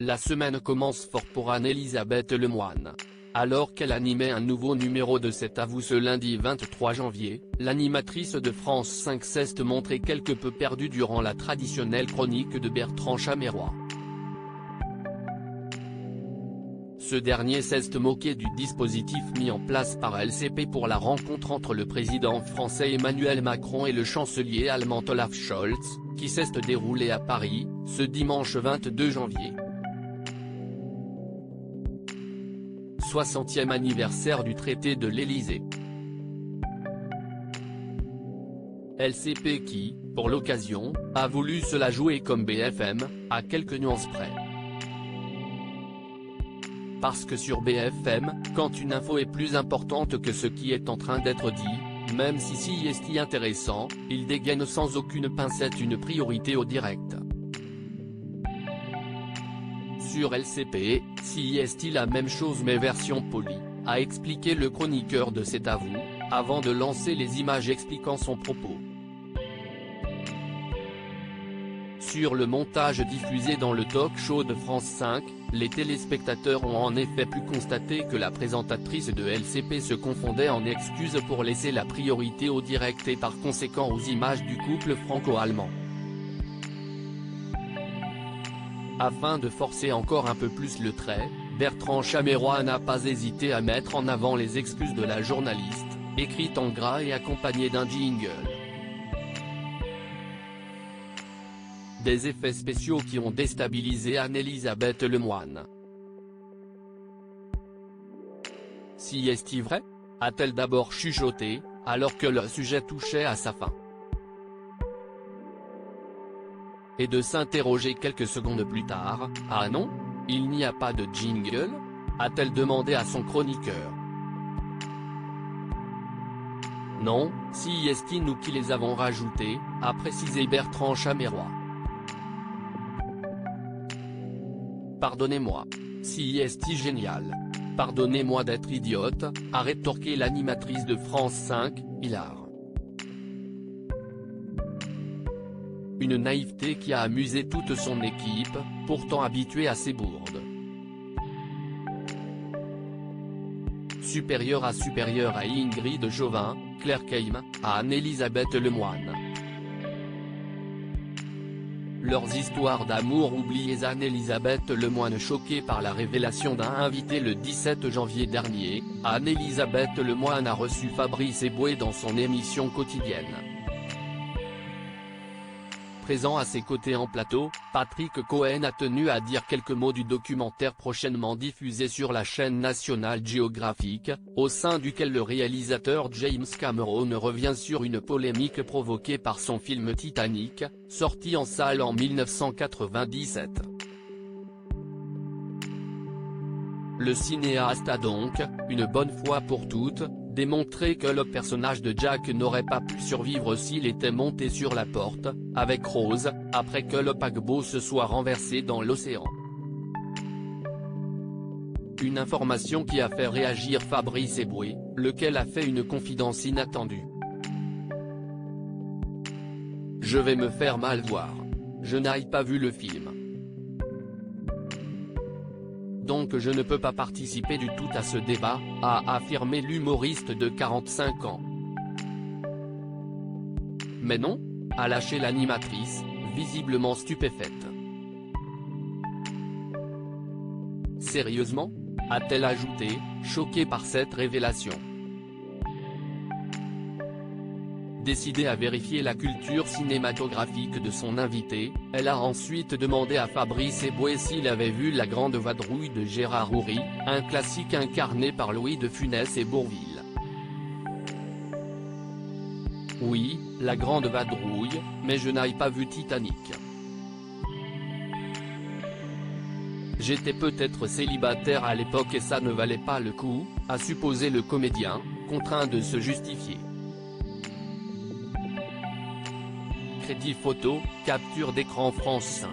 La semaine commence fort pour Anne-Elisabeth Lemoine. Alors qu'elle animait un nouveau numéro de cet avou ce lundi 23 janvier, l'animatrice de France 5 s'est montrée quelque peu perdue durant la traditionnelle chronique de Bertrand Chameroy. Ce dernier s'est moqué du dispositif mis en place par LCP pour la rencontre entre le président français Emmanuel Macron et le chancelier allemand Olaf Scholz, qui s'est déroulée à Paris, ce dimanche 22 janvier. 60e anniversaire du traité de l'Élysée. LCP qui, pour l'occasion, a voulu se la jouer comme BFM, à quelques nuances près. Parce que sur BFM, quand une info est plus importante que ce qui est en train d'être dit, même si est intéressant, il dégaine sans aucune pincette une priorité au direct. Sur LCP, est la même chose mais version polie, a expliqué le chroniqueur de cet avou, avant de lancer les images expliquant son propos. Sur le montage diffusé dans le talk-show de France 5, les téléspectateurs ont en effet pu constater que la présentatrice de LCP se confondait en excuses pour laisser la priorité au direct et par conséquent aux images du couple franco-allemand. Afin de forcer encore un peu plus le trait, Bertrand Chameroy n'a pas hésité à mettre en avant les excuses de la journaliste, écrites en gras et accompagnées d'un jingle. Des effets spéciaux qui ont déstabilisé Anne-Elisabeth Lemoine. Est-il vrai ? A-t-elle d'abord chuchoté, alors que le sujet touchait à sa fin. Et de s'interroger quelques secondes plus tard, « Ah non ? Il n'y a pas de jingle ?» a-t-elle demandé à son chroniqueur. Non, est nous qui les avons rajoutés, a précisé Bertrand Chameroy. Pardonnez-moi. Est génial. Pardonnez-moi d'être idiote, a rétorqué l'animatrice de France 5, hilar. Une naïveté qui a amusé toute son équipe, pourtant habituée à ces bourdes. Supérieure à Ingrid Jovin, Claire Keim, à Anne-Elisabeth Lemoine. Leurs histoires d'amour oubliées. Anne-Elisabeth Lemoine choquée par la révélation d'un invité le 17 janvier dernier, Anne-Elisabeth Lemoine a reçu Fabrice Eboué dans son émission quotidienne. Présent à ses côtés en plateau, Patrick Cohen a tenu à dire quelques mots du documentaire prochainement diffusé sur la chaîne National Geographic, au sein duquel le réalisateur James Cameron revient sur une polémique provoquée par son film Titanic, sorti en salle en 1997. Le cinéaste a donc, une bonne fois pour toutes, démontré que le personnage de Jack n'aurait pas pu survivre s'il était monté sur la porte, avec Rose, après que le paquebot se soit renversé dans l'océan. Une information qui a fait réagir Fabrice Eboué, lequel a fait une confidence inattendue. Je vais me faire mal voir. Je n'ai pas vu le film. Donc je ne peux pas participer du tout à ce débat, a affirmé l'humoriste de 45 ans. Mais non, a lâché l'animatrice, visiblement stupéfaite. Sérieusement ? A-t-elle ajouté, choquée par cette révélation. Décidée à vérifier la culture cinématographique de son invité, elle a ensuite demandé à Fabrice Eboué s'il avait vu La Grande Vadrouille de Gérard Houry, un classique incarné par Louis de Funès et Bourvil. Oui, La Grande Vadrouille, mais je n'ai pas vu Titanic. J'étais peut-être célibataire à l'époque et ça ne valait pas le coup, a supposé le comédien, contraint de se justifier. Crédit photo, capture d'écran France 5.